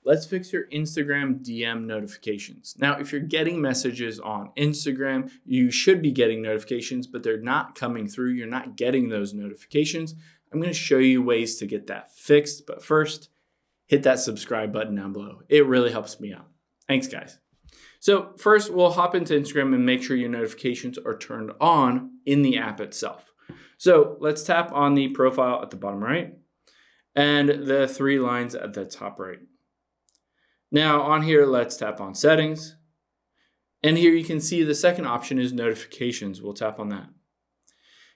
let's fix your Instagram DM notifications. Now, if you're getting messages on Instagram, you should be getting notifications, but they're not coming through. You're not getting those notifications. I'm going to show you ways to get that fixed. But first, hit that subscribe button down below. It really helps me out. Thanks, guys. So first, we'll hop into Instagram and make sure your notifications are turned on in the app itself. So let's tap on the profile at the bottom right and the three lines at the top right. Now on here, let's tap on settings. And here you can see the second option is notifications. We'll tap on that.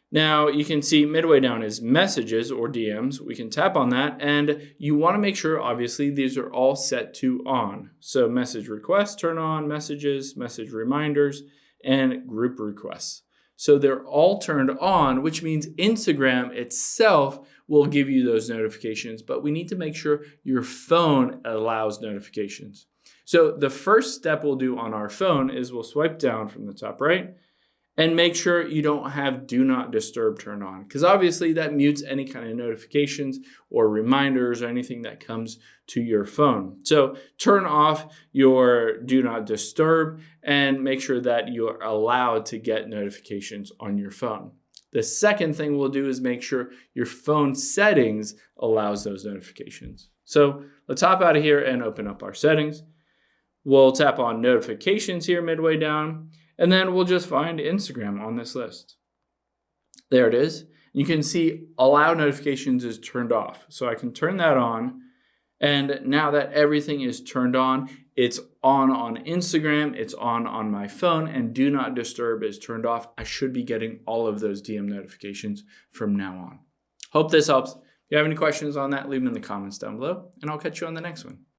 Now you can see midway down is messages or DMs. We can tap on that and you want to make sure obviously these are all set to on. So message requests turn on, messages, message reminders, and group requests. So they're all turned on, which means Instagram itself will give you those notifications, but we need to make sure your phone allows notifications. So the first step we'll do on our phone is we'll swipe down from the top right and make sure you don't have do not disturb turned on, because obviously that mutes any kind of notifications or reminders or anything that comes to your phone. So turn off your do not disturb and make sure that you are allowed to get notifications on your phone. The second thing we'll do is make sure your phone settings allows those notifications. So let's hop out of here and open up our settings. We'll tap on notifications here midway down, and then we'll just find Instagram on this list. There it is. You can see allow notifications is turned off. So I can turn that on. And now that everything is turned on, it's on Instagram, it's on my phone, and do not disturb is turned off. I should be getting all of those DM notifications from now on. Hope this helps. If you have any questions on that, leave them in the comments down below, and I'll catch you on the next one.